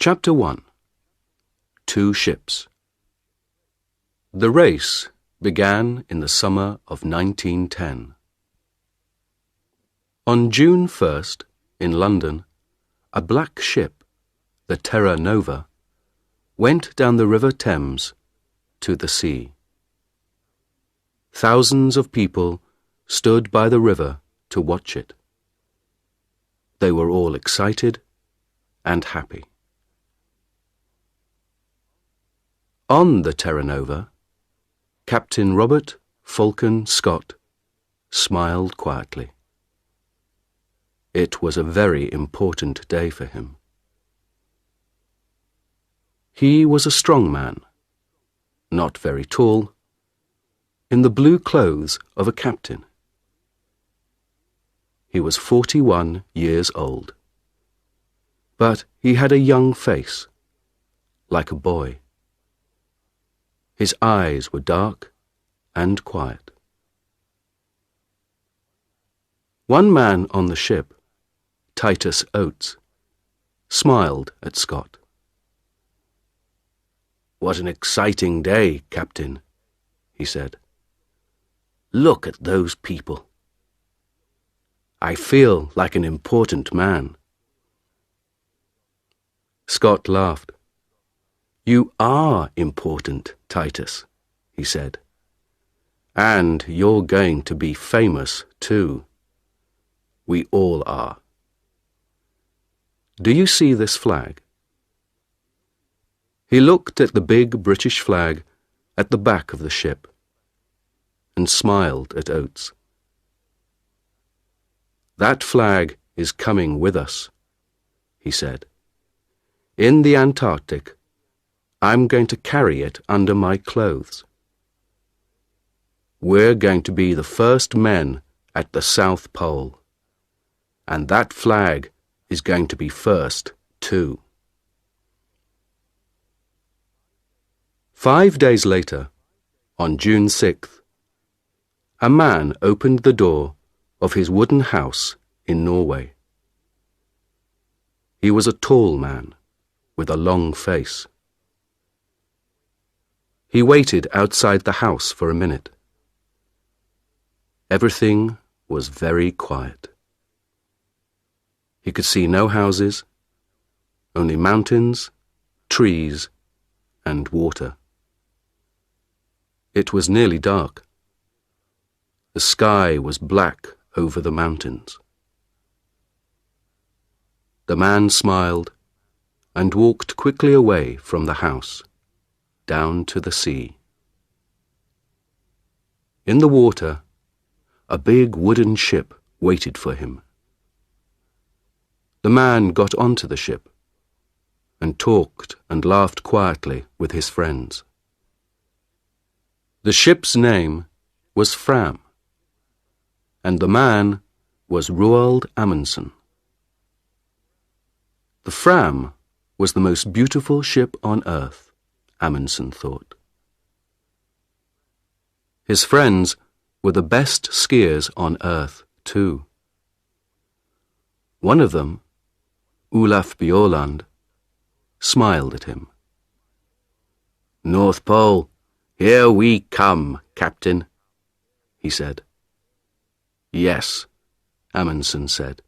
Chapter 1. Two Ships. The race began in the summer of 1910. On June 1st, in London, a black ship, the Terra Nova, went down the River Thames to the sea. Thousands of people stood by the river to watch it. They were all excited and happy. On the Terra Nova, Captain Robert Falcon Scott smiled quietly. It was a very important day for him. He was a strong man, not very tall, in the blue clothes of a captain. He was 41 years old, but he had a young face, like a boy. His eyes were dark and quiet. One man on the ship, Titus Oates, smiled at Scott. "What an exciting day, Captain," he said. "Look at those people. I feel like an important man." Scott laughed. "You are important, Titus," he said. "And you're going to be famous, too. We all are. Do you see this flag?" He looked at the big British flag at the back of the ship and smiled at Oates. "That flag is coming with us," he said. "In the Antarctic, I'm going to carry it under my clothes. We're going to be the first men at the South Pole, and that flag is going to be first, too." 5 days later, on June 6th, a man opened the door of his wooden house in Norway. He was a tall man with a long face. He waited outside the house for a minute. Everything was very quiet. He could see no houses, only mountains, trees, and water. It was nearly dark. The sky was black over the mountains. The man smiled and walked quickly away from the house, down to the sea. In the water, a big wooden ship waited for him. The man got onto the ship and talked and laughed quietly with his friends. The ship's name was Fram, and the man was Roald Amundsen. The Fram was the most beautiful ship on earth, Amundsen thought. His friends were the best skiers on earth, too. One of them, Olaf Bjaaland, smiled at him. "North Pole, here we come, Captain," he said. "Yes," Amundsen said.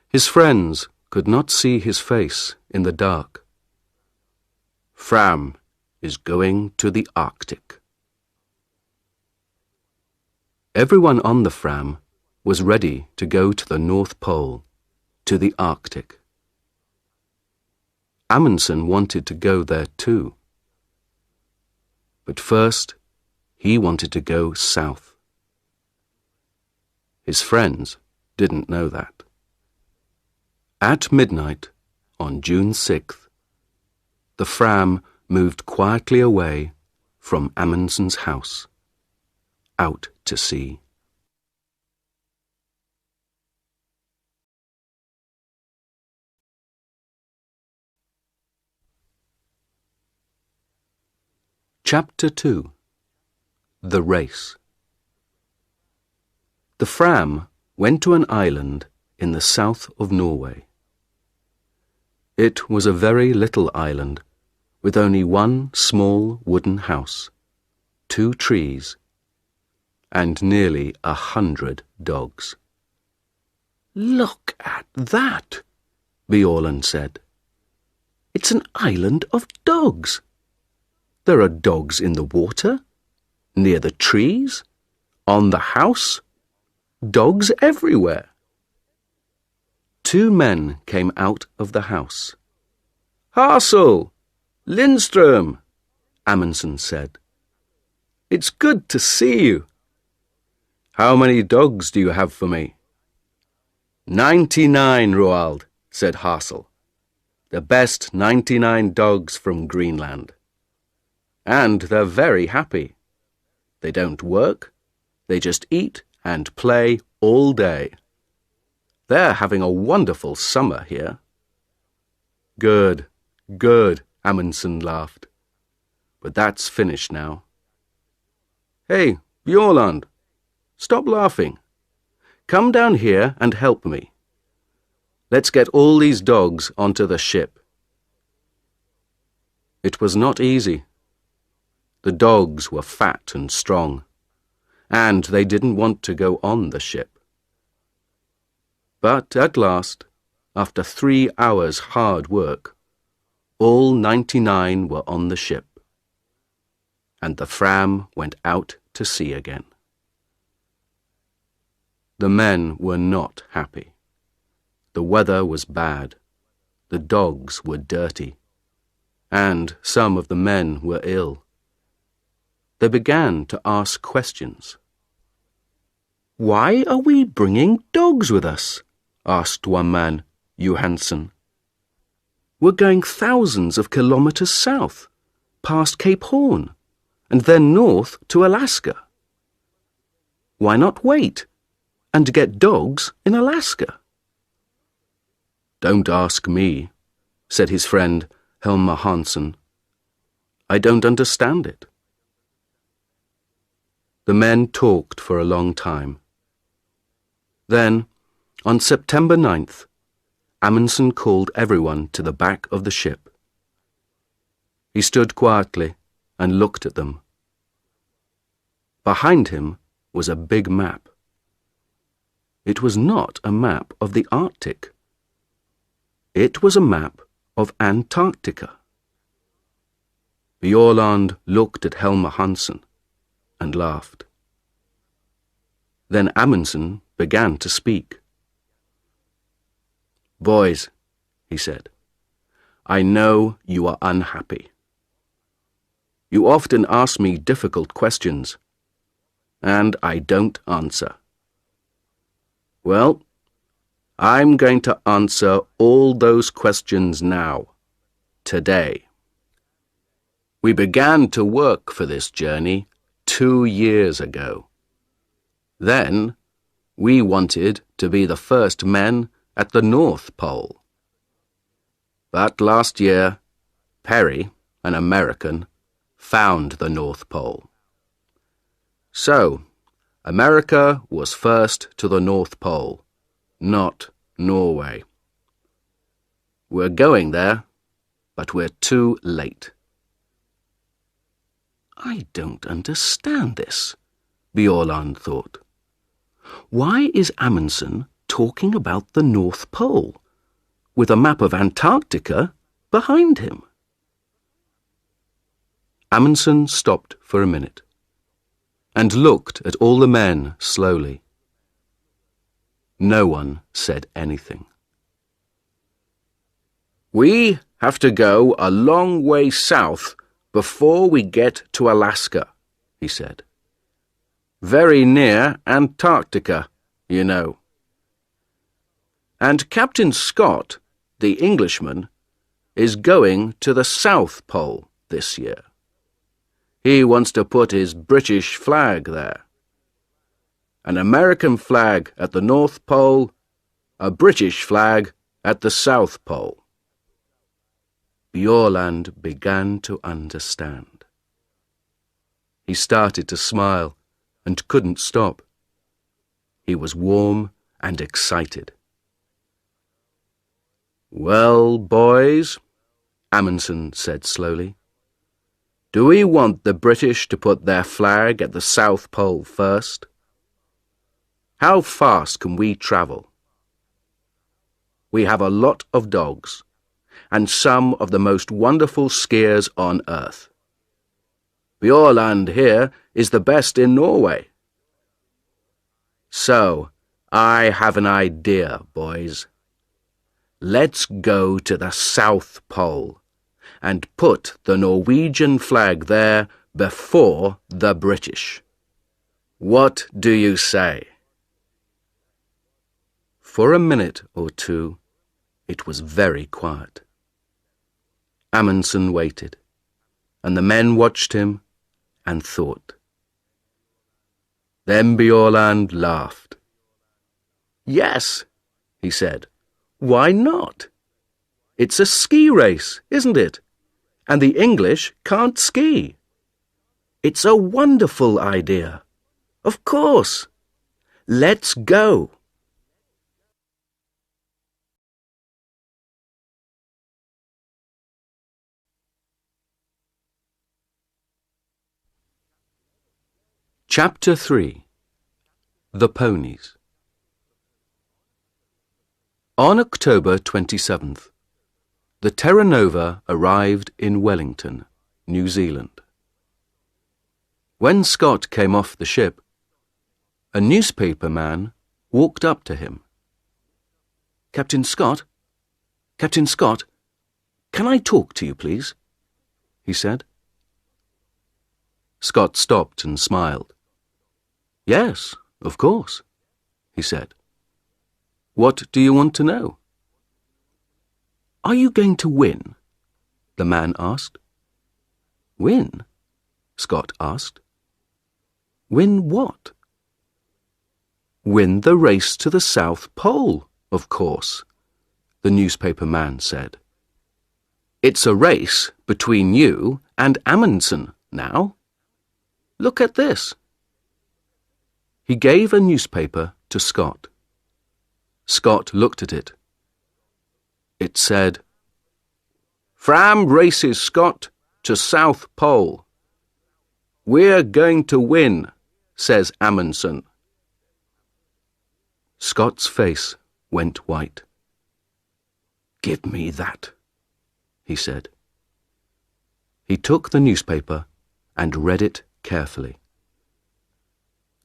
His friends could not see his face in the dark. "Fram is going to the Arctic." Everyone on the Fram was ready to go to the North Pole, to the Arctic. Amundsen wanted to go there too. But first, he wanted to go south. His friends didn't know that. At midnight, on June 6th, the Fram moved quietly away from Amundsen's house, out to sea. Chapter 2. The Race. The Fram went to an island in the south of Norway. It was a very little island, with only one small wooden house, 2 trees, and nearly 100 dogs. "Look at that," Bjaaland said. "It's an island of dogs. There are dogs in the water, near the trees, on the house, dogs everywhere." 2 men came out of the house. "Hassel! Lindström!" Amundsen said. "It's good to see you. How many dogs do you have for me?" 99, Roald," said Hassel. "The best 99 dogs from Greenland. And they're very happy. They don't work, they just eat and play all day. They're having a wonderful summer here." "Good, good," Amundsen laughed. "But that's finished now." "Hey, Bjaaland, stop laughing. Come down here and help me. Let's get all these dogs onto the ship." It was not easy. The dogs were fat and strong, and they didn't want to go on the ship. But at last, after 3 hours' hard work, all 99 were on the ship, and the Fram went out to sea again. The men were not happy. The weather was bad, the dogs were dirty, and some of the men were ill. They began to ask questions. "Why are we bringing dogs with us?" asked one man, Johansson. "We're going thousands of kilometers south, past Cape Horn, and then north to Alaska. Why not wait and get dogs in Alaska?" "Don't ask me," said his friend Helmer Hansson. "I don't understand it." The men talked for a long time. Then, on September 9th, Amundsen called everyone to the back of the ship. He stood quietly and looked at them. Behind him was a big map. It was not a map of the Arctic. It was a map of Antarctica. Bjaaland looked at Helmer Hansson and laughed. Then Amundsen began to speak. "Boys," he said, "I know you are unhappy. You often ask me difficult questions, and I don't answer. Well, I'm going to answer all those questions now, today. We began to work for this journey 2 years ago. Then, we wanted to be the first men at the North Pole. But last year, Perry, an American, found the North Pole. So, America was first to the North Pole, not Norway. We're going there, but we're too late." "I don't understand this," Bjaaland thought. "Why is Amundsen talking about the North Pole, with a map of Antarctica behind him?" Amundsen stopped for a minute, and looked at all the men slowly. No one said anything. "We have to go a long way south before we get to Alaska," he said. "Very near Antarctica, you know. And Captain Scott, the Englishman, is going to the South Pole this year. He wants to put his British flag there. An American flag at the North Pole, a British flag at the South Pole." Bjaaland began to understand. He started to smile and couldn't stop. He was warm and excited. "Well, boys," Amundsen said slowly, "do we want the British to put their flag at the South Pole first? How fast can we travel? We have a lot of dogs, and some of the most wonderful skiers on earth. Bjorland here is the best in Norway. So, I have an idea, boys. Let's go to the South Pole and put the Norwegian flag there before the British. What do you say?" For a minute or two, it was very quiet. Amundsen waited, and the men watched him and thought. Then Bjorland laughed. "Yes," he said, "why not? It's a ski race, isn't it? And the English can't ski. It's a wonderful idea. Of course. Let's go." Chapter 3. The Ponies. On October 27th, the Terra Nova arrived in Wellington, New Zealand. When Scott came off the ship, a newspaper man walked up to him. "Captain Scott? Captain Scott, can I talk to you, please?" he said. Scott stopped and smiled. "Yes, of course," he said. "What do you want to know?" "Are you going to win?" the man asked. "Win?" Scott asked. "Win what?" "Win the race to the South Pole, of course," the newspaper man said. "It's a race between you and Amundsen now. Look at this." He gave a newspaper to Scott. Scott looked at it. It said, "Fram races Scott to South Pole. We're going to win, says Amundsen." Scott's face went white. "Give me that," he said. He took the newspaper and read it carefully.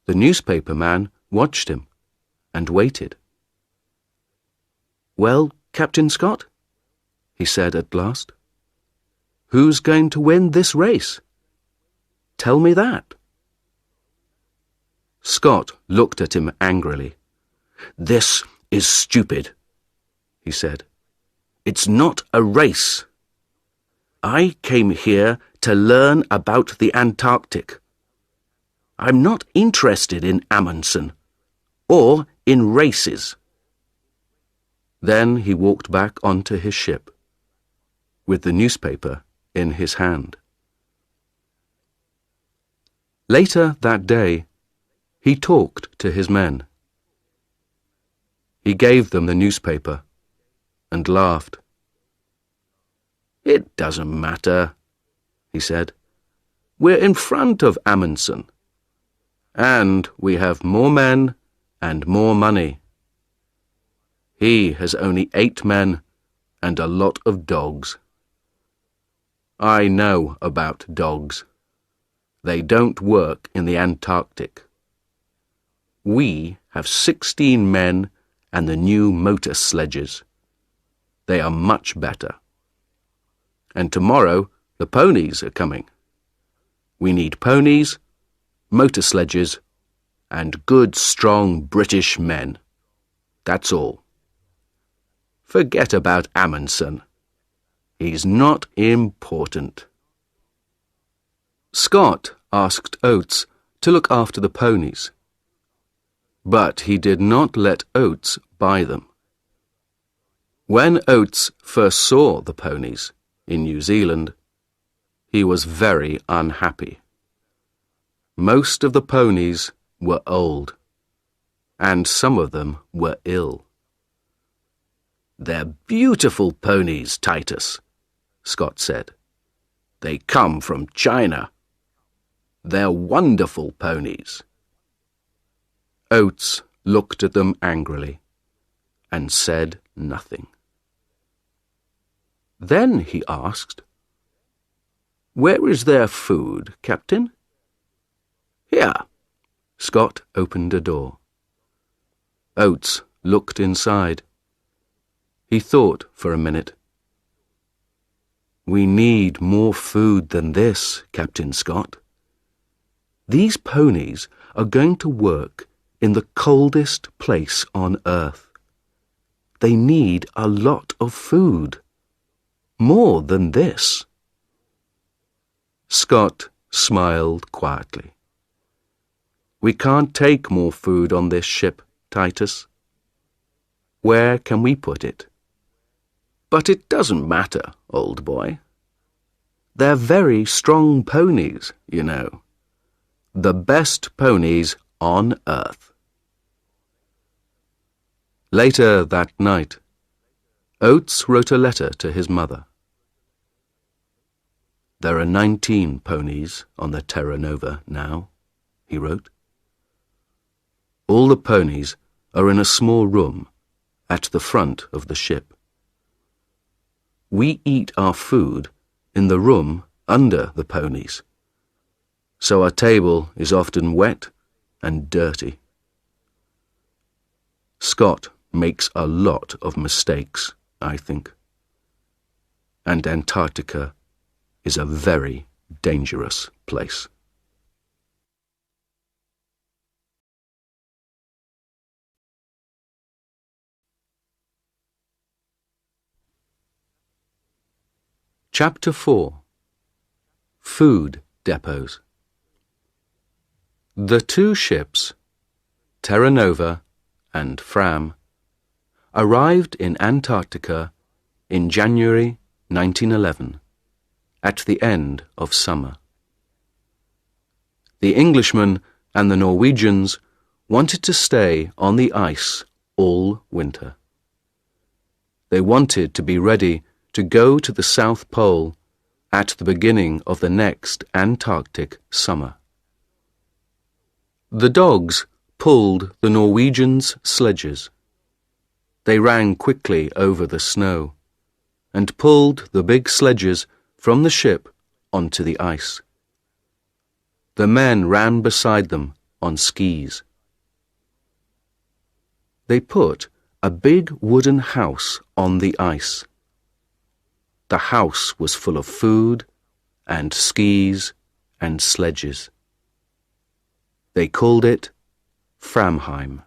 The newspaper man watched him and waited. "Well, Captain Scott," he said at last, "who's going to win this race? Tell me that." Scott looked at him angrily. "This is stupid," he said. "It's not a race. I came here to learn about the Antarctic. I'm not interested in Amundsen or in races." Then he walked back onto his ship, with the newspaper in his hand. Later that day, he talked to his men. He gave them the newspaper and laughed. "It doesn't matter," he said. "We're in front of Amundsen. And we have more men and more money. He has only 8 men and a lot of dogs. I know about dogs. They don't work in the Antarctic. We have 16 men and the new motor sledges. They are much better. And tomorrow the ponies are coming. We need ponies, motor sledges, and good, strong British men. That's all. Forget about Amundsen. He's not important." Scott asked Oates to look after the ponies, but he did not let Oates buy them. When Oates first saw the ponies in New Zealand, he was very unhappy. Most of the ponies were old, and some of them were ill. "They're beautiful ponies, Titus," Scott said. "They come from China. They're wonderful ponies." Oates looked at them angrily and said nothing. Then he asked, "Where is their food, Captain?" "Here." Scott opened a door. Oates looked inside. He thought for a minute. "We need more food than this, Captain Scott. These ponies are going to work in the coldest place on earth. They need a lot of food. More than this." Scott smiled quietly. "We can't take more food on this ship, Titus. Where can we put it?" "But it doesn't matter, old boy. They're very strong ponies, you know. The best ponies on earth." Later that night, Oates wrote a letter to his mother. "There are 19 ponies on the Terra Nova now," he wrote. "All the ponies are in a small room at the front of the ship. We eat our food in the room under the ponies, so our table is often wet and dirty." Scott makes a lot of mistakes, I think. And Antarctica is a very dangerous place. Chapter 4. Food Depots. The two ships, Terra Nova and Fram, arrived in Antarctica in January 1911, at the end of summer. The Englishmen and the Norwegians wanted to stay on the ice all winter. They wanted to be ready to go to the South Pole at the beginning of the next Antarctic summer. The dogs pulled the Norwegians' sledges. They ran quickly over the snow and pulled the big sledges from the ship onto the ice. The men ran beside them on skis. They put a big wooden house on the ice. The house was full of food and skis and sledges. They called it Framheim.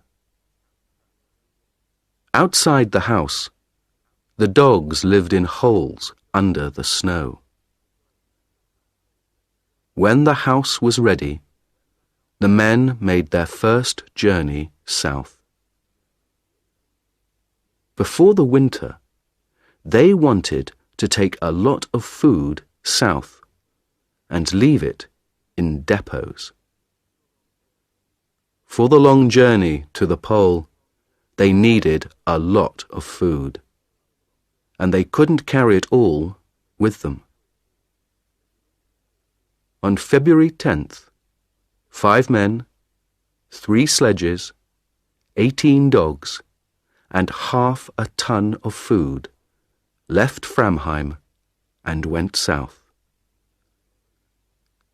Outside the house, the dogs lived in holes under the snow. When the house was ready, the men made their first journey south. Before the winter, they wanted to take a lot of food south and leave it in depots. For the long journey to the pole, they needed a lot of food, and they couldn't carry it all with them. On February 10th, 5 men, 3 sledges, 18 dogs, and half a ton of food left Framheim and went south.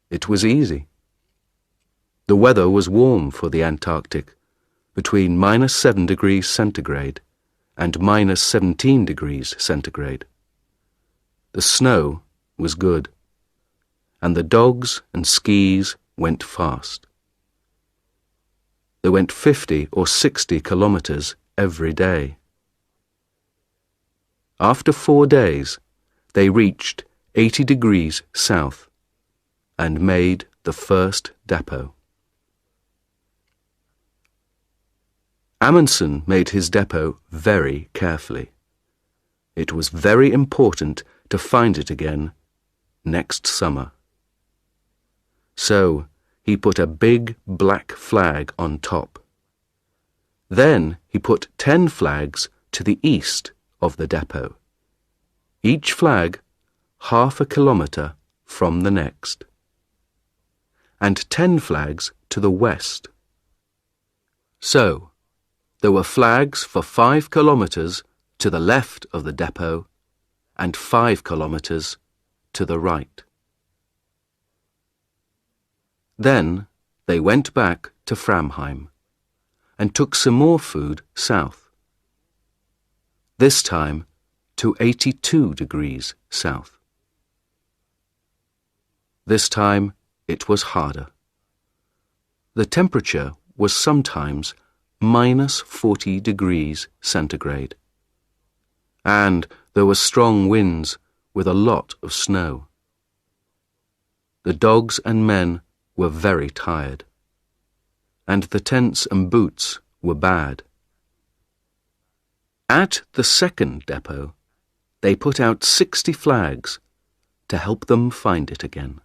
It was easy. The weather was warm for the Antarctic, between -7 degrees centigrade and -17 degrees centigrade. The snow was good, and the dogs and skis went fast. They went 50 or 60 kilometers every day. After 4 days, they reached 80 degrees south and made the first depot. Amundsen made his depot very carefully. It was very important to find it again next summer. So he put a big black flag on top. Then he put 10 flags to the east of the depot, each flag half a kilometre from the next, and 10 flags to the west. So, there were flags for 5 kilometres to the left of the depot and 5 kilometres to the right. Then they went back to Framheim and took some more food south, this time to 82 degrees south. This time it was harder. The temperature was sometimes minus 40 degrees centigrade, and there were strong winds with a lot of snow. The dogs and men were very tired, and the tents and boots were bad. At the second depot, they put out 60 flags to help them find it again.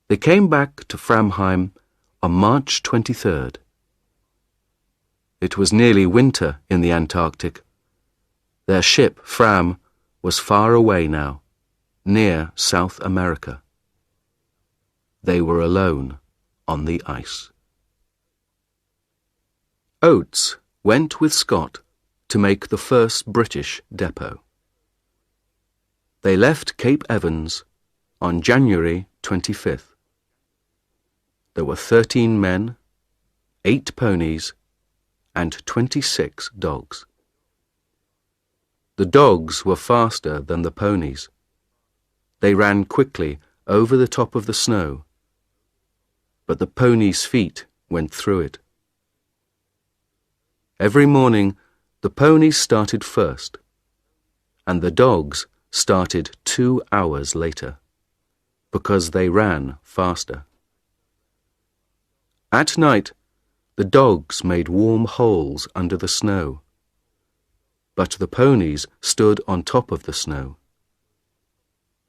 They came back to Framheim on March 23rd. It was nearly winter in the Antarctic. Their ship, Fram, was far away now, near South America. They were alone on the ice. Oates went with Scott to make the first British depot. They left Cape Evans on January 25th. There were 13 men, 8 ponies, and 26 dogs. The dogs were faster than the ponies. They ran quickly over the top of the snow, but the ponies' feet went through it. Every morning, the ponies started first, and the dogs started 2 hours later, because they ran faster. At night, the dogs made warm holes under the snow, but the ponies stood on top of the snow.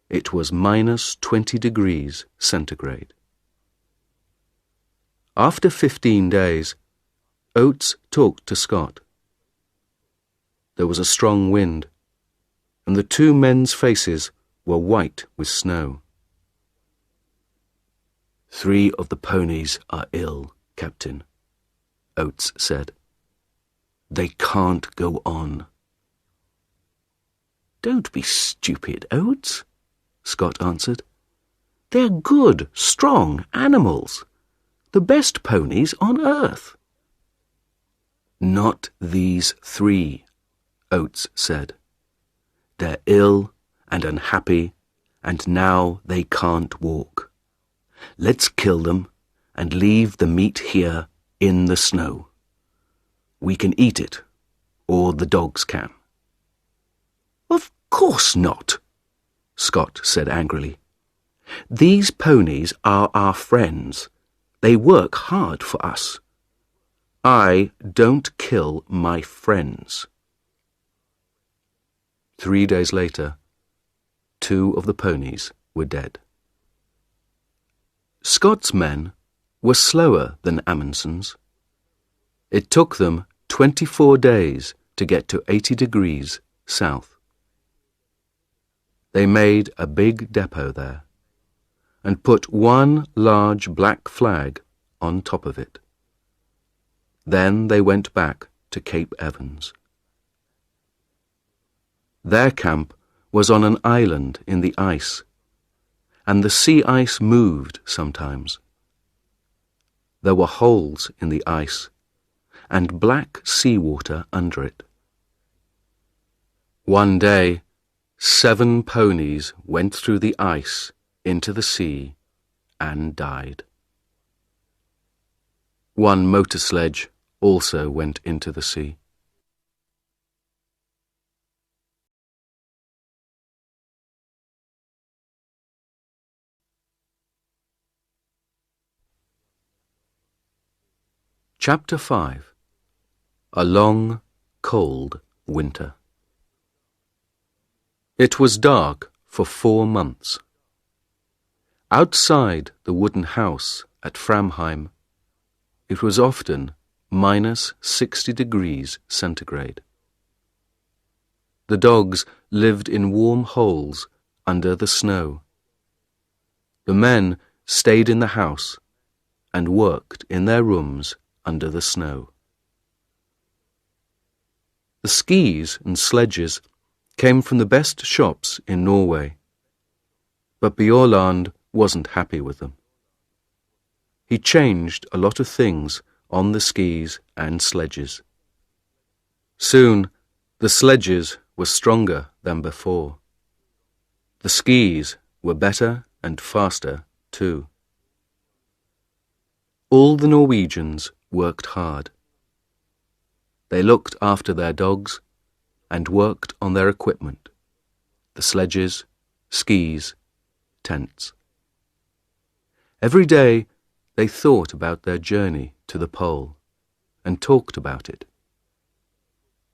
It was minus 20 degrees centigrade. After 15 days, Oates talked to Scott. There was a strong wind, and the 2 men's faces were white with snow. 3 of the ponies are ill, Captain, Oates said. They can't go on. Don't be stupid, Oates, Scott answered. They're good, strong animals. The best ponies on earth. Not these 3, Oates said. They're ill and unhappy, and now they can't walk. Let's kill them and leave the meat here in the snow. We can eat it, or the dogs can. Of course not, Scott said angrily. These ponies are our friends. They work hard for us. I don't kill my friends. 3 days later, 2 of the ponies were dead. Scott's men were slower than Amundsen's. It took them 24 days to get to 80 degrees south. They made a big depot there and put 1 large black flag on top of it. Then they went back to Cape Evans. Their camp was on an island in the ice, and the sea ice moved sometimes. There were holes in the ice and black seawater under it. One day, 7 ponies went through the ice into the sea and died. 1 motor sledge also went into the sea. Chapter 5. A long, cold winter. It was dark for 4 months. Outside the wooden house at Framheim, it was often minus 60 degrees centigrade. The dogs lived in warm holes under the snow. The men stayed in the house and worked in their rooms under the snow. The skis and sledges came from the best shops in Norway, but Bjaaland wasn't happy with them. He changed a lot of things on the skis and sledges. Soon, the sledges were stronger than before. The skis were better and faster too. All the Norwegians worked hard. They looked after their dogs and worked on their equipment, the sledges, skis, tents. Every day they thought about their journey to the pole and talked about it.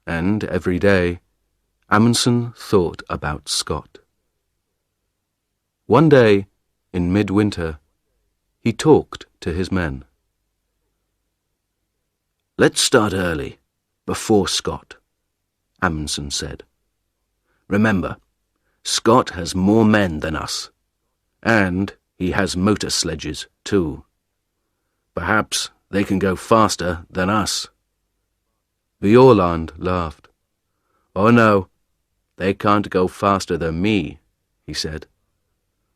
And every day Amundsen thought about Scott. One day, in midwinter, he talked to his men. "Let's start early, before Scott," Amundsen said. "Remember, Scott has more men than us, and he has motor sledges too. Perhaps they can go faster than us." Bjaaland laughed. "Oh no, they can't go faster than me," he said.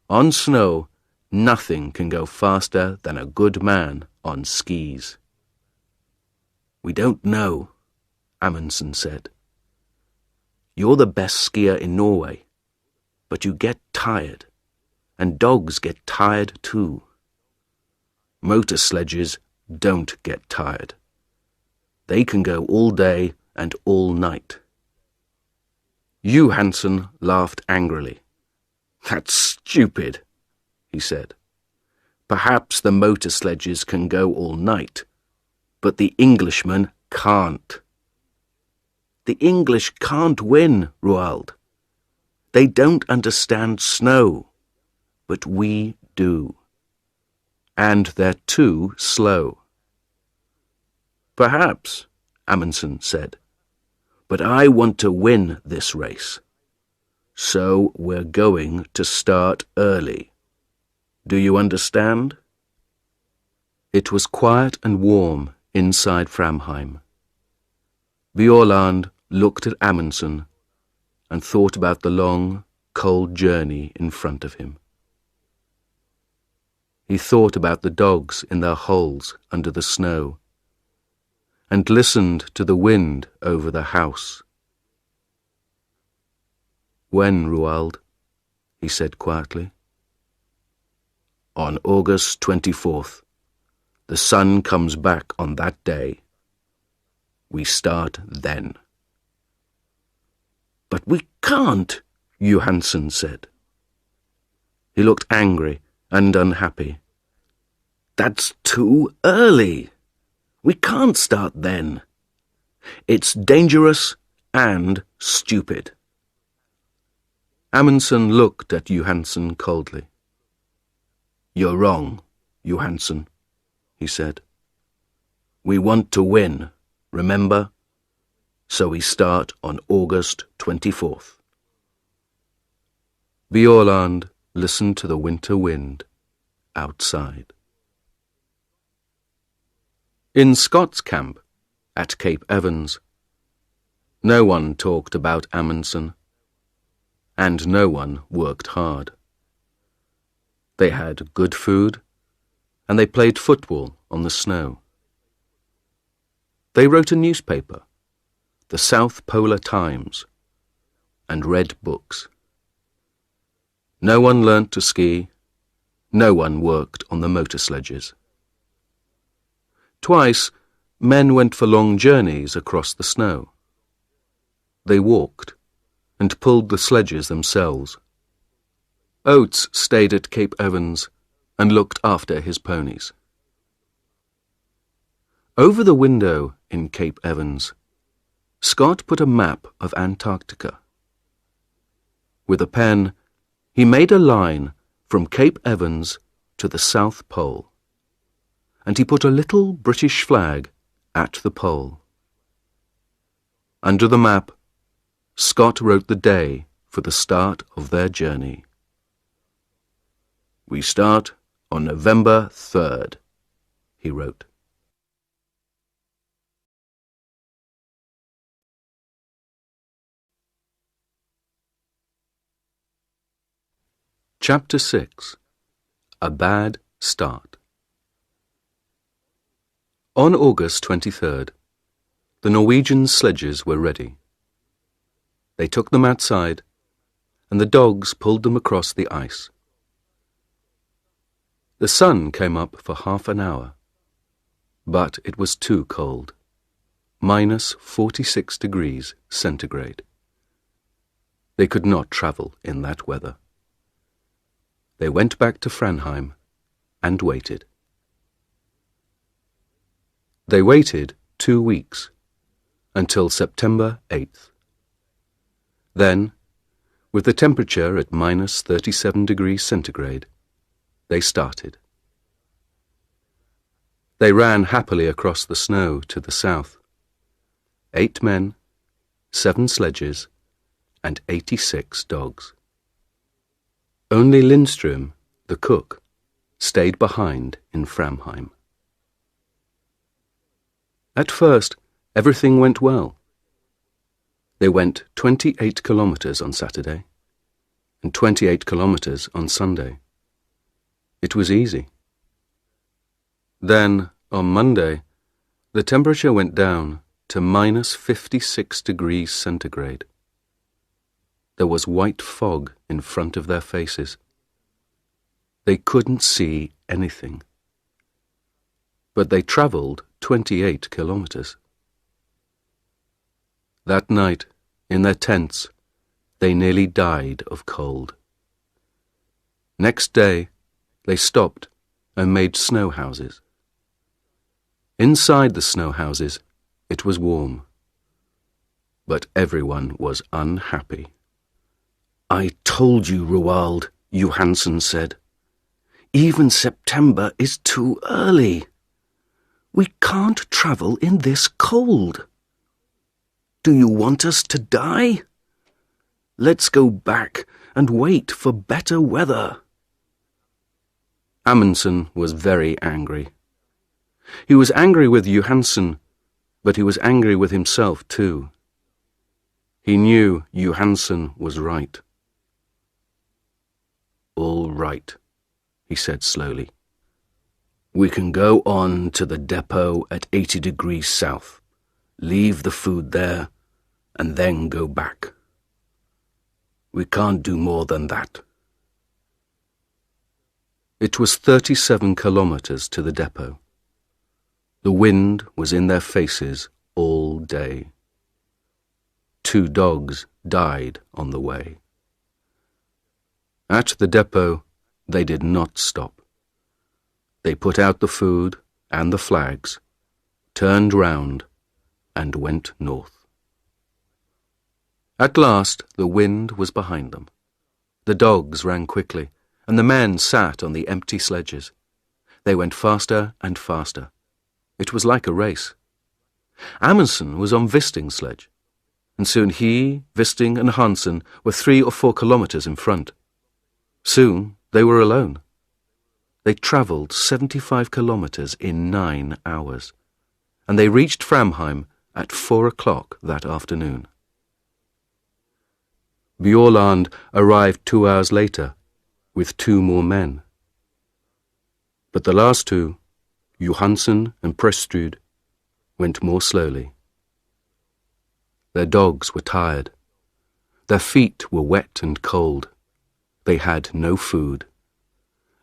"On snow, nothing can go faster than a good man on skis." "We don't know," Amundsen said. "You're the best skier in Norway, but you get tired, and dogs get tired too. Motor sledges don't get tired. They can go all day and all night." Johansen laughed angrily. "That's stupid," he said. "Perhaps the motor sledges can go all night, but the Englishmen can't." "The English can't win, Roald. They don't understand snow, but we do. And they're too slow." "Perhaps," Amundsen said, "but I want to win this race. So we're going to start early. Do you understand?" It was quiet and warm inside Framheim. Bjaaland looked at Amundsen and thought about the long, cold journey in front of him. He thought about the dogs in their holes under the snow and listened to the wind over the house. "When, Roald?" he said quietly. "On August 24th. The sun comes back on that day. We start then." "But we can't," Johansen said. He looked angry and unhappy. "That's too early. We can't start then. It's dangerous and stupid." Amundsen looked at Johansen coldly. "You're wrong, Johansen," he said. "We want to win, remember? So we start on August 24th. Bjaaland listened to the winter wind outside. In Scott's camp, at Cape Evans, no one talked about Amundsen, and no one worked hard. They had good food, and they played football on the snow. They wrote a newspaper, the South Polar Times, and read books. No one learnt to ski, no one worked on the motor sledges. Twice, men went for long journeys across the snow. They walked and pulled the sledges themselves. Oates stayed at Cape Evans and looked after his ponies. Over the window in Cape Evans, Scott put a map of Antarctica. With a pen, he made a line from Cape Evans to the South Pole, and he put a little British flag at the pole. Under the map, Scott wrote the day for the start of their journey. "We start on November 3rd, he wrote. Chapter 6. A Bad Start. On August 23rd, the Norwegian sledges were ready. They took them outside, and the dogs pulled them across the ice. The sun came up for half an hour, but it was too cold, -46 degrees centigrade. They could not travel in that weather. They went back to Framheim and waited. They waited 2 weeks, until September 8th. Then, with the temperature at -37 degrees centigrade, they started. They ran happily across the snow to the south. 8 men, 7 sledges, and 86 dogs. Only Lindström, the cook, stayed behind in Framheim. At first, everything went well. They went 28 kilometers on Saturday and 28 kilometers on Sunday. It was easy. Then, on Monday, the temperature went down to -56 degrees centigrade. There was white fog in front of their faces. They couldn't see anything. But they travelled 28 kilometers. That night, in their tents, they nearly died of cold. Next day, they stopped and made snow houses. Inside the snow houses, it was warm. But everyone was unhappy. "I told you, Roald," Johansen said. "Even September is too early. We can't travel in this cold. Do you want us to die? Let's go back and wait for better weather." Amundsen was very angry. He was angry with Johansen, but he was angry with himself too. He knew Johansen was right. "All right," he said slowly. "We can go on to the depot at 80 degrees south, leave the food there, and then go back. We can't do more than that." It was 37 kilometers to the depot. The wind was in their faces all day. 2 dogs died on the way. At the depot, they did not stop. They put out the food and the flags, turned round, and went north. At last, the wind was behind them. The dogs ran quickly, and the men sat on the empty sledges. They went faster and faster. It was like a race. Amundsen was on Wisting's sledge, and soon he, Wisting, and Hansen were 3 or 4 kilometers in front. Soon they were alone. They travelled 75 kilometers in 9 hours, and they reached Framheim at 4 o'clock that afternoon. Bjaaland arrived 2 hours later with 2 more men. But the last 2, Johansen and Prestrud, went more slowly. Their dogs were tired. Their feet were wet and cold. They had no food,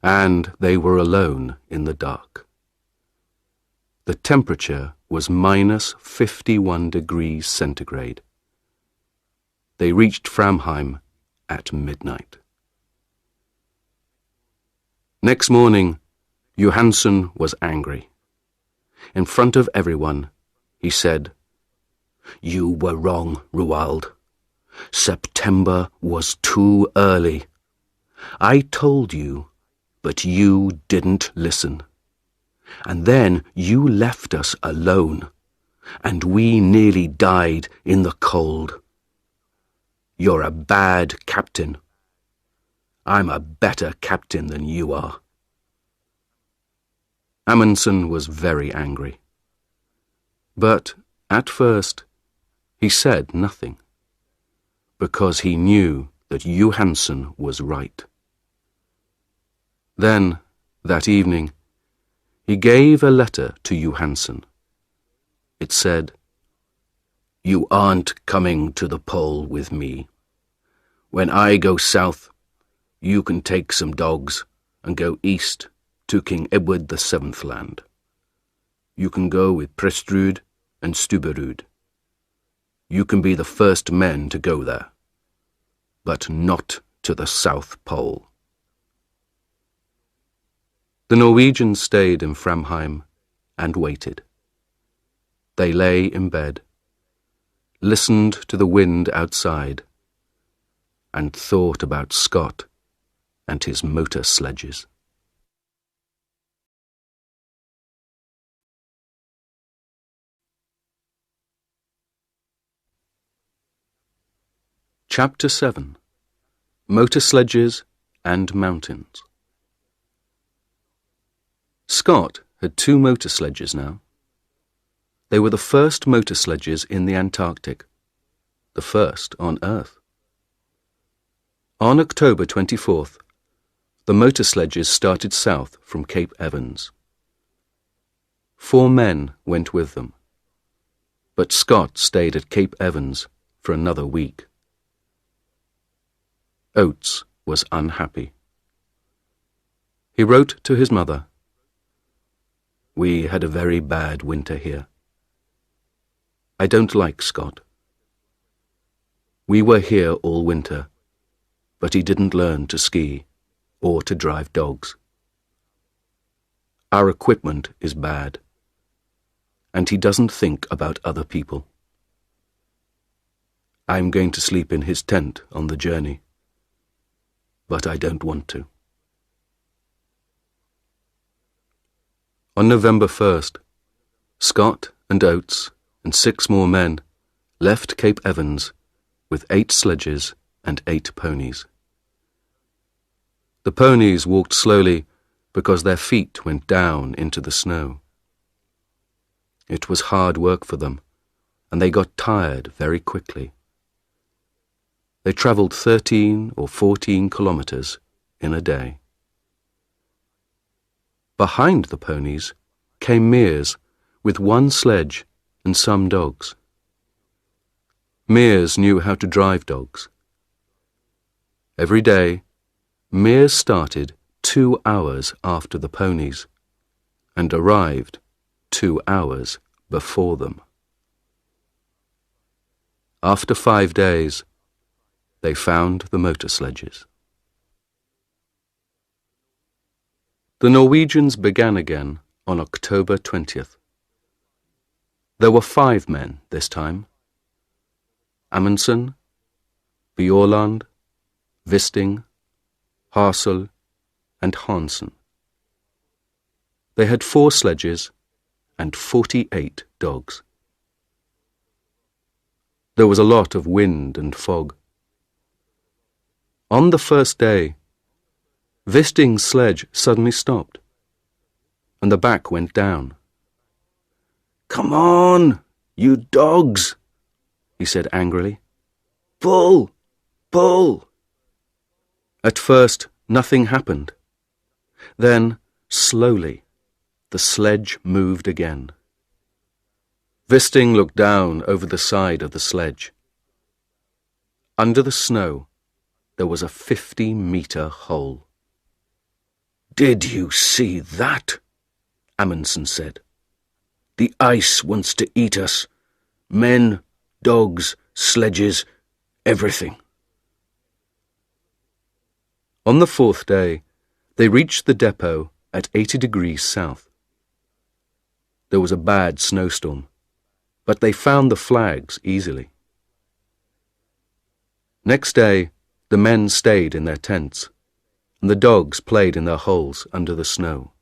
and they were alone in the dark. The temperature was -51 degrees centigrade. They reached Framheim at midnight. Next morning, Johansen was angry. In front of everyone, he said, "You were wrong, Roald. September was too early. I told you, but you didn't listen. And then you left us alone, and we nearly died in the cold. You're a bad captain. I'm a better captain than you are." Amundsen was very angry. But at first he said nothing, because he knew that Johansen was right. Then, that evening, he gave a letter to Johansen. It said, "You aren't coming to the pole with me. When I go south, you can take some dogs and go east to King Edward VII land. You can go with Prestrud and Stubberud. You can be the first men to go there, but not to the South Pole." The Norwegians stayed in Framheim and waited. They lay in bed, listened to the wind outside, and thought about Scott and his motor sledges. Chapter 7. Motor Sledges and Mountains. Scott had 2 motor sledges now. They were the first motor sledges in the Antarctic, the first on Earth. On October 24th, the motor sledges started south from Cape Evans. 4 men went with them, but Scott stayed at Cape Evans for another week. Oates was unhappy. He wrote to his mother, "We had a very bad winter here. I don't like Scott. We were here all winter, but he didn't learn to ski or to drive dogs. Our equipment is bad, and he doesn't think about other people. I'm going to sleep in his tent on the journey, but I don't want to." On November 1st, Scott and Oates and 6 more men left Cape Evans with 8 sledges and 8 ponies. The ponies walked slowly because their feet went down into the snow. It was hard work for them, and they got tired very quickly. They travelled 13 or 14 kilometers in a day. Behind the ponies came Mears with 1 sledge and some dogs. Mears knew how to drive dogs. Every day, Mears started 2 hours after the ponies and arrived 2 hours before them. After 5 days, they found the motor sledges. The Norwegians began again on October 20th. There were 5 men this time: Amundsen, Bjaaland, Wisting, Hassel, and Hansen. They had 4 sledges and 48 dogs. There was a lot of wind and fog. On the first day, Wisting's sledge suddenly stopped, and the back went down. "Come on, you dogs," he said angrily. "Pull, pull." At first, nothing happened. Then, slowly, the sledge moved again. Wisting looked down over the side of the sledge. Under the snow, there was a 50-meter hole. "Did you see that?" Amundsen said. "The ice wants to eat us. Men, dogs, sledges, everything." On the 4th day, they reached the depot at 80 degrees south. There was a bad snowstorm, but they found the flags easily. Next day, the men stayed in their tents, and the dogs played in their holes under the snow.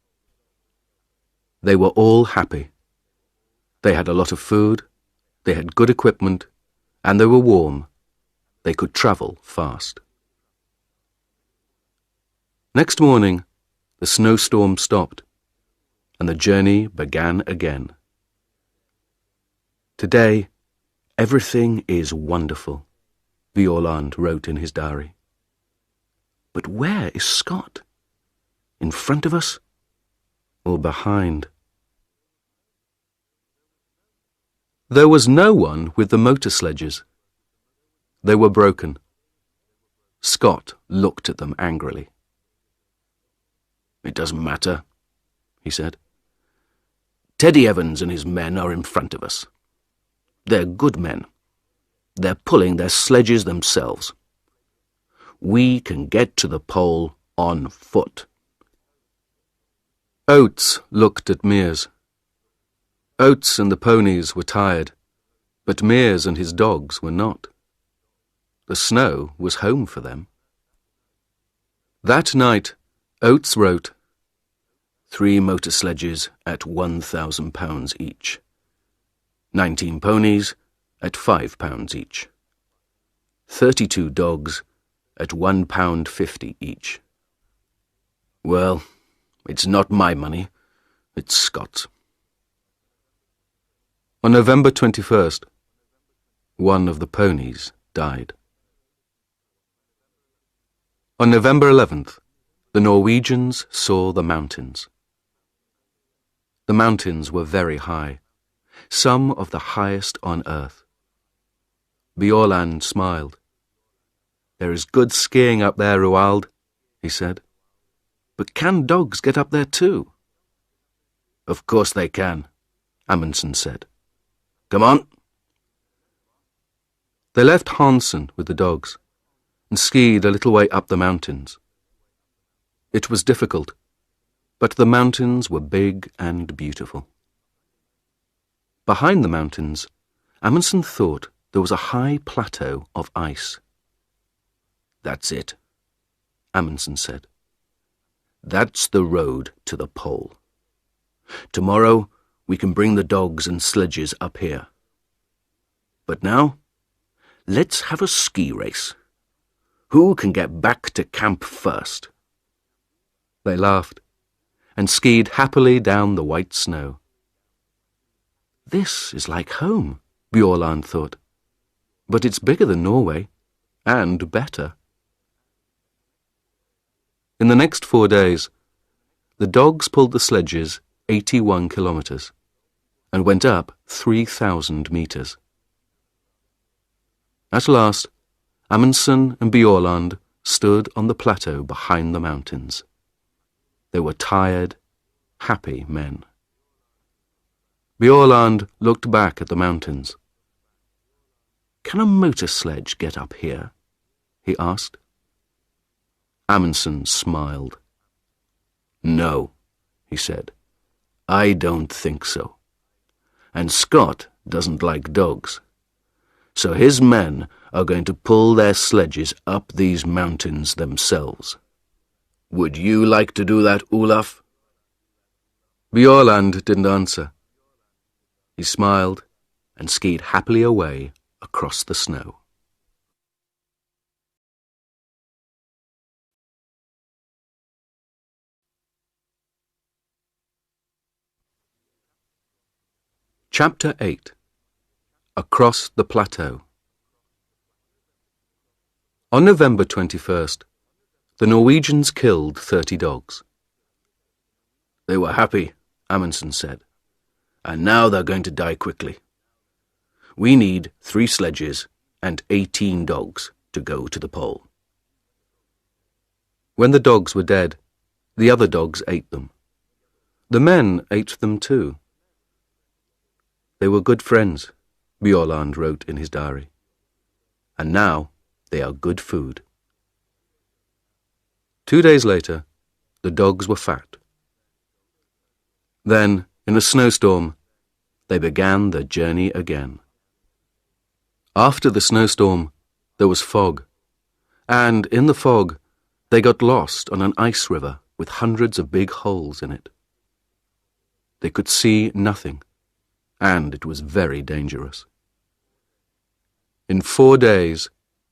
They were all happy. They had a lot of food, they had good equipment, and they were warm, they could travel fast. Next morning, the snowstorm stopped, and the journey began again. Today, everything is wonderful, Violand wrote in his diary. But where is Scott? In front of us or behind? There was no one with the motor sledges. They were broken. Scott looked at them angrily. "It doesn't matter," he said. "Teddy Evans and his men are in front of us. They're good men. They're pulling their sledges themselves. We can get to the pole on foot." Oates looked at Mears. Oates and the ponies were tired, but Mears and his dogs were not. The snow was home for them. That night, Oates wrote, 3 motor sledges at £1,000 each. 19 ponies at £5 each. 32 dogs at £1.50 each. Well, it's not my money, it's Scott's. On November 21st, one of the ponies died. On November 11th, the Norwegians saw the mountains. The mountains were very high, some of the highest on earth. Bjaaland smiled. "There is good skiing up there, Roald," he said. "But can dogs get up there too?" "Of course they can," Amundsen said. "Come on." They left Hansen with the dogs and skied a little way up the mountains. It was difficult, but the mountains were big and beautiful. Behind the mountains, Amundsen thought there was a high plateau of ice. "That's it," Amundsen said. "That's the road to the pole. Tomorrow we can bring the dogs and sledges up here. But now, let's have a ski race. Who can get back to camp first?" They laughed and skied happily down the white snow. "This is like home," Bjaaland thought. "But it's bigger than Norway, and better." In the next 4 days, the dogs pulled the sledges 81 kilometers and went up 3,000 meters. At last, Amundsen and Bjaaland stood on the plateau behind the mountains. They were tired, happy men. Bjaaland looked back at the mountains. "Can a motor sledge get up here?" he asked. Amundsen smiled. "No," he said. "I don't think so. And Scott doesn't like dogs. So his men are going to pull their sledges up these mountains themselves. Would you like to do that, Olaf?" Bjaaland didn't answer. He smiled and skied happily away across the snow. Chapter 8. Across the Plateau. On November 21st, the Norwegians killed 30 dogs. "They were happy," Amundsen said, "and now they're going to die quickly. We need 3 sledges and 18 dogs to go to the pole." When the dogs were dead, the other dogs ate them. The men ate them too. They were good friends, Bjaaland wrote in his diary. And now they are good food. 2 days later, the dogs were fat. Then, in a snowstorm, they began their journey again. After the snowstorm, there was fog, and in the fog, they got lost on an ice river with hundreds of big holes in it. They could see nothing, and it was very dangerous. In 4 days,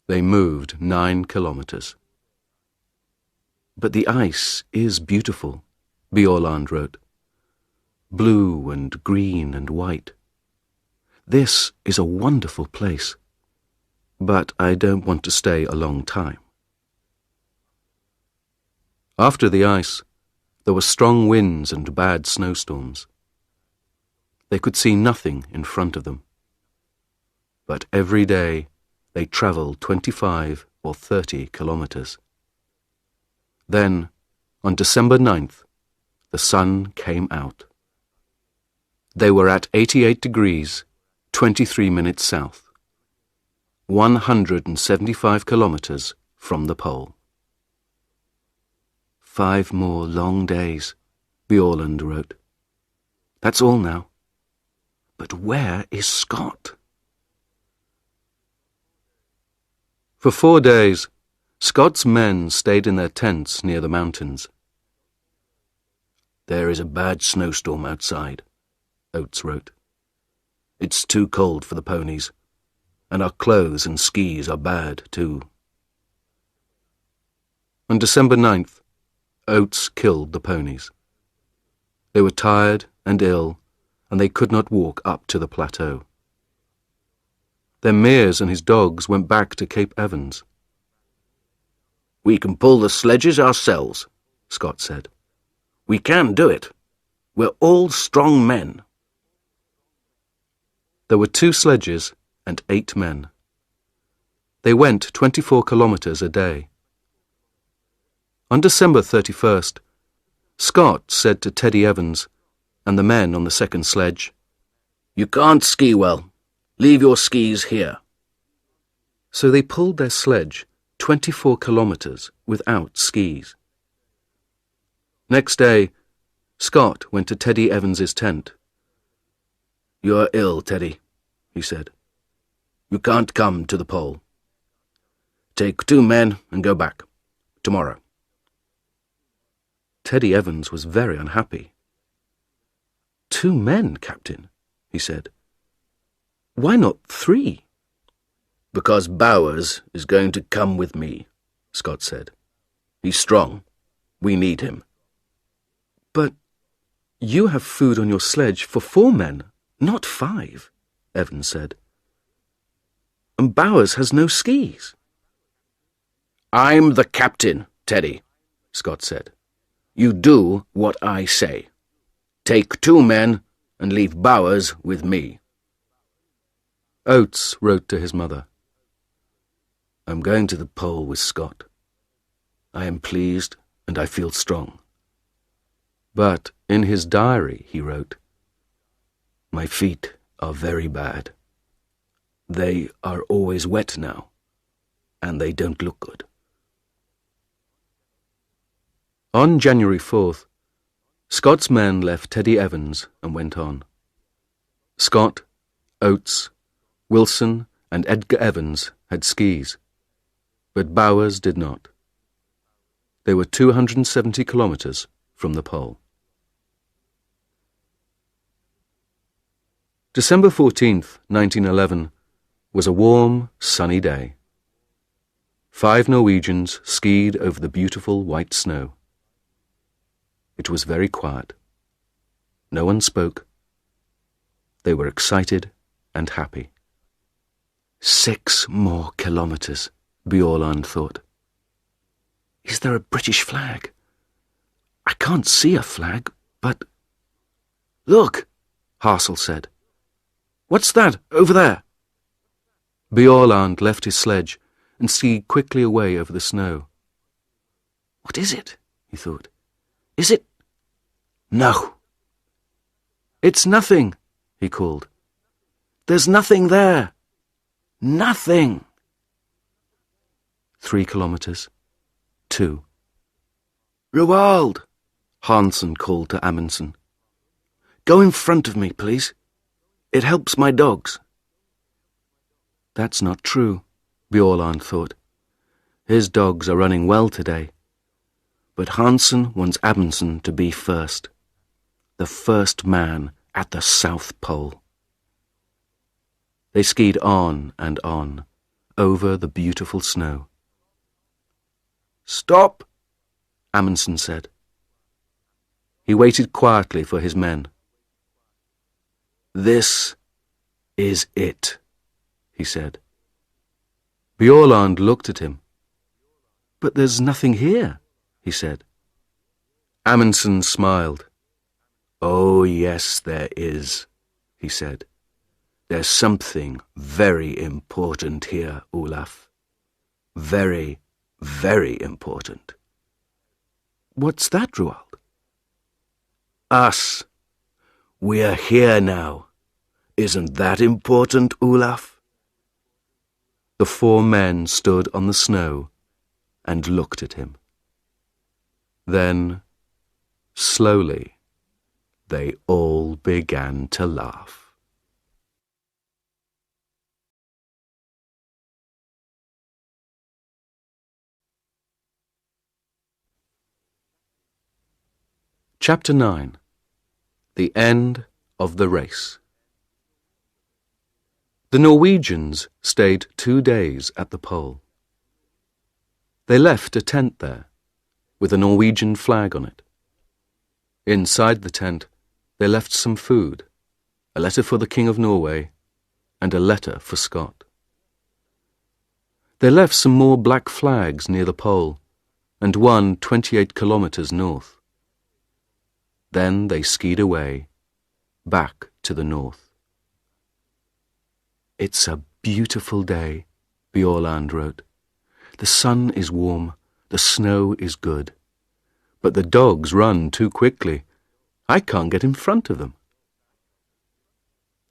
They moved 9 kilometers. But the ice is beautiful, Bjaaland wrote. Blue and green and white. This is a wonderful place, but I don't want to stay a long time. After the ice, there were strong winds and bad snowstorms. They could see nothing in front of them. But every day they travelled 25 or 30 kilometres. Then, on December 9th, the sun came out. They were at 88 degrees, 23 minutes south, 175 kilometres from the pole. 5 more long days, Bjaaland wrote. That's all now. But where is Scott? For 4 days, Scott's men stayed in their tents near the mountains. There is a bad snowstorm outside, Oates wrote. It's too cold for the ponies, and our clothes and skis are bad too. On December 9th, Oates killed the ponies. They were tired and ill, and they could not walk up to the plateau. Then Mears and his dogs went back to Cape Evans. We can pull the sledges ourselves, Scott said. We can do it. We're all strong men. There were 2 sledges and 8 men. They went 24 kilometres a day. On December 31st, Scott said to Teddy Evans and the men on the second sledge, You can't ski well. Leave your skis here. So they pulled their sledge 24 kilometres without skis. Next day, Scott went to Teddy Evans's tent. You're ill, Teddy, he said. You can't come to the pole. Take 2 men and go back. Tomorrow. Teddy Evans was very unhappy. 2 men, Captain, he said. Why not 3? Because Bowers is going to come with me, Scott said. He's strong. We need him. But you have food on your sledge for 4 men, not 5, Evans said. And Bowers has no skis. I'm the captain, Teddy, Scott said. You do what I say. Take 2 men and leave Bowers with me. Oates wrote to his mother, I'm going to the pole with Scott. I am pleased and I feel strong. But in his diary he wrote, My feet are very bad. They are always wet now, and they don't look good. On January 4th, Scott's men left Teddy Evans and went on. Scott, Oates, Wilson and Edgar Evans had skis, but Bowers did not. They were 270 kilometres from the pole. December 14th, 1911, was a warm, sunny day. 5 Norwegians skied over the beautiful white snow. It was very quiet. No one spoke. They were excited and happy. 6 more kilometres, Bjaaland thought. Is there a British flag? I can't see a flag, but... Look, Hassel said. What's that over there? Bjaaland left his sledge and skied quickly away over the snow. What is it? He thought. Is it... No. It's nothing, he called. There's nothing there. Nothing. 3 kilometres. 2. Roald, Hansen called to Amundsen. Go in front of me, please. It helps my dogs. That's not true, Bjaaland thought. His dogs are running well today. But Hansen wants Amundsen to be first. The first man at the South Pole. They skied on and on, over the beautiful snow. "Stop!" Amundsen said. He waited quietly for his men. "This is it," he said. Bjaaland looked at him. "But there's nothing here," he said. Amundsen smiled. "Oh, yes, there is," he said. "There's something very important here, Olaf. Very, very important." "What's that, Roald?" "Us. We're here now. Isn't that important, Olaf?" The four men stood on the snow and looked at him. Then, slowly, they all began to laugh. Chapter 9. The End of the Race. The Norwegians stayed 2 days at the pole. They left a tent there, with a Norwegian flag on it. Inside the tent, they left some food, a letter for the King of Norway, and a letter for Scott. They left some more black flags near the pole, and one 28 kilometers north. Then they skied away, back to the north. "It's a beautiful day," Bjaaland wrote. "The sun is warm, the snow is good. But the dogs run too quickly. I can't get in front of them."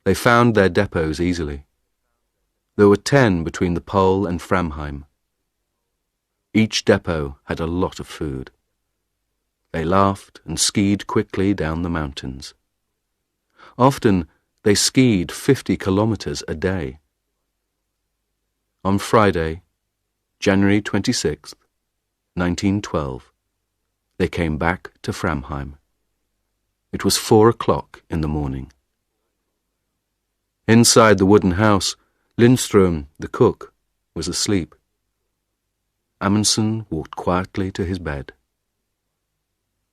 They found their depots easily. There were 10 between the pole and Framheim. Each depot had a lot of food. They laughed and skied quickly down the mountains. Often they skied 50 kilometers a day. On Friday, January 26th, 1912, they came back to Framheim. It was 4 o'clock in the morning. Inside the wooden house, Lindström, the cook, was asleep. Amundsen walked quietly to his bed.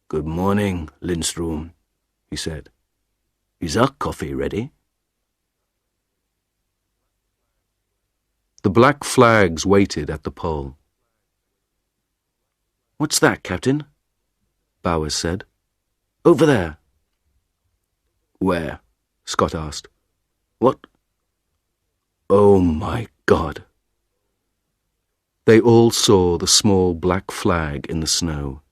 "Good morning, Lindström," he said. "Is our coffee ready?" The black flags waited at the pole. "What's that, Captain?" Bowers said. "Over there." "Where?" Scott asked. "What? Oh, my God." They all saw the small black flag in the snow,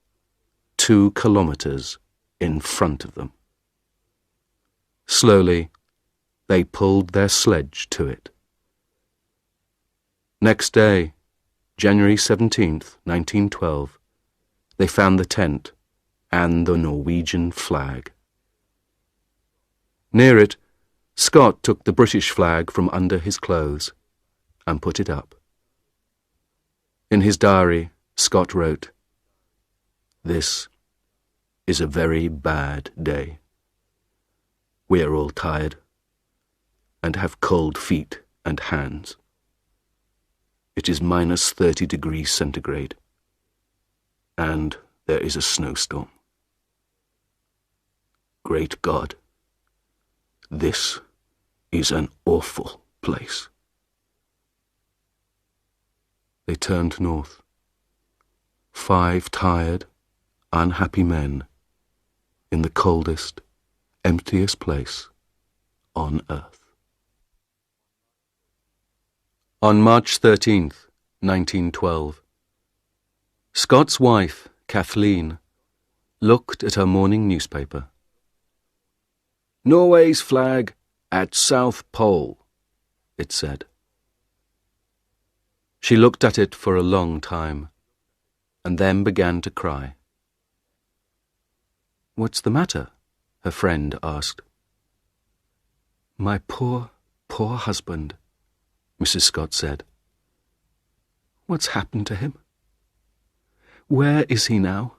2 kilometers in front of them. Slowly, they pulled their sledge to it. Next day, January 17th, 1912, they found the tent and the Norwegian flag. Near it, Scott took the British flag from under his clothes and put it up. In his diary, Scott wrote, "This is a very bad day. We are all tired and have cold feet and hands. It is minus 30 degrees centigrade, and there is a snowstorm. Great God, this is an awful place." They turned north. 5 tired, unhappy men in the coldest, emptiest place on earth. On March 13th, 1912, Scott's wife, Kathleen, looked at her morning newspaper. "Norway's flag at South Pole," it said. She looked at it for a long time, and then began to cry. "What's the matter?" her friend asked. "My poor, poor husband," Mrs. Scott said. "What's happened to him? Where is he now?"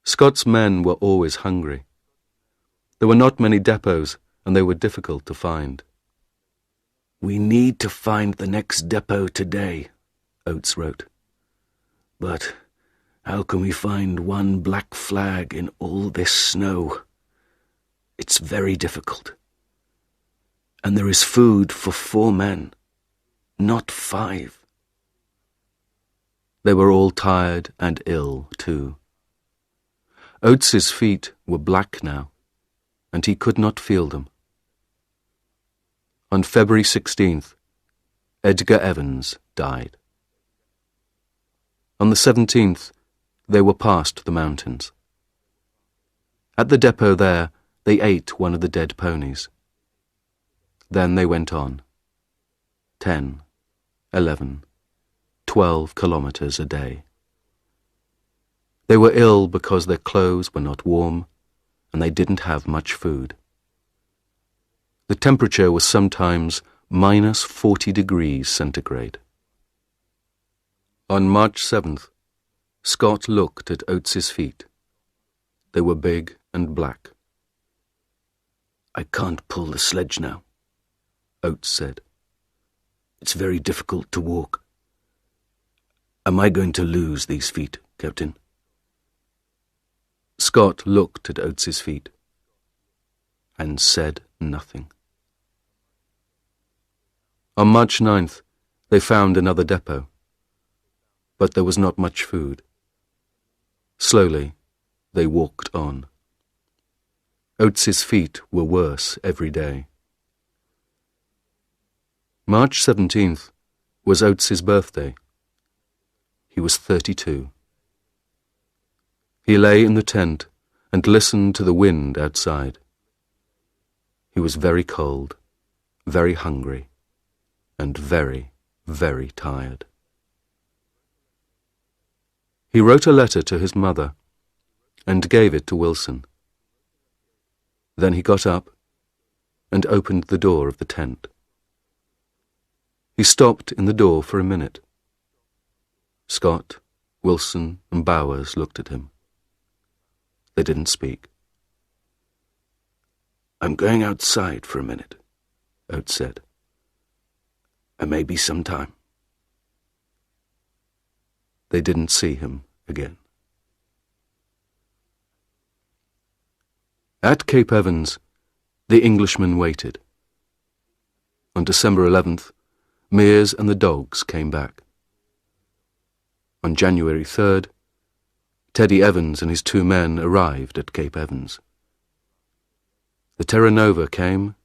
Scott's men were always hungry. There were not many depots, and they were difficult to find. "We need to find the next depot today," Oates wrote. "But how can we find one black flag in all this snow? It's very difficult. And there is food for 4 men, not 5. They were all tired and ill, too. Oates's feet were black now, and he could not feel them. On February 16th, Edgar Evans died. On the 17th, they were past the mountains. At the depot there, they ate one of the dead ponies. Then they went on. 10, 11, 12 kilometers a day. They were ill because their clothes were not warm, and they didn't have much food. The temperature was sometimes minus 40 degrees centigrade. On March 7th, Scott looked at Oates's feet. They were big and black. "I can't pull the sledge now," Oates said. "It's very difficult to walk. Am I going to lose these feet, Captain?" Scott looked at Oates's feet and said nothing. On March 9th, they found another depot, but there was not much food. Slowly, they walked on. Oates's feet were worse every day. March 17th was Oates's birthday. He was 32. He lay in the tent and listened to the wind outside. He was very cold, very hungry, and very, very tired. He wrote a letter to his mother and gave it to Wilson. Then he got up and opened the door of the tent. He stopped in the door for a minute. Scott, Wilson, and Bowers looked at him. They didn't speak. "I'm going outside for a minute," Oates said. "I may be some time." They didn't see him again. At Cape Evans, the Englishmen waited. On December 11th, Mears and the dogs came back. On January 3rd, Teddy Evans and his 2 men arrived at Cape Evans. The Terra Nova came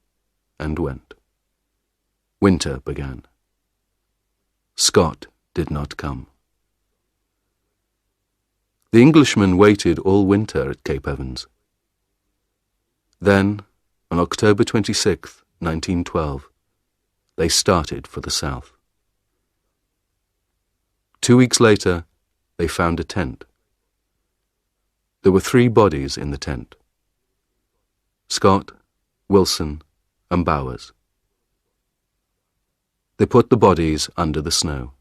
and went. Winter began. Scott did not come. The Englishmen waited all winter at Cape Evans. Then, on October 26th, 1912, they started for the south. 2 weeks later, they found a tent. There were 3 bodies in the tent: Scott, Wilson, and Bowers. They put the bodies under the snow.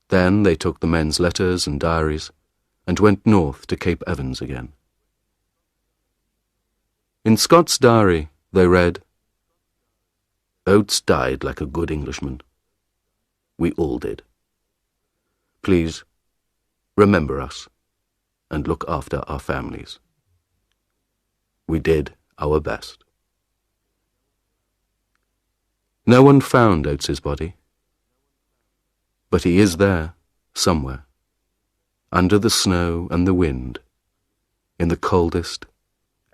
Then they took the men's letters and diaries and went north to Cape Evans again. In Scott's diary, they read, "Oates died like a good Englishman. We all did. Please, remember us and look after our families. We did our best." No one found Oates's body, but he is there, somewhere, under the snow and the wind, in the coldest,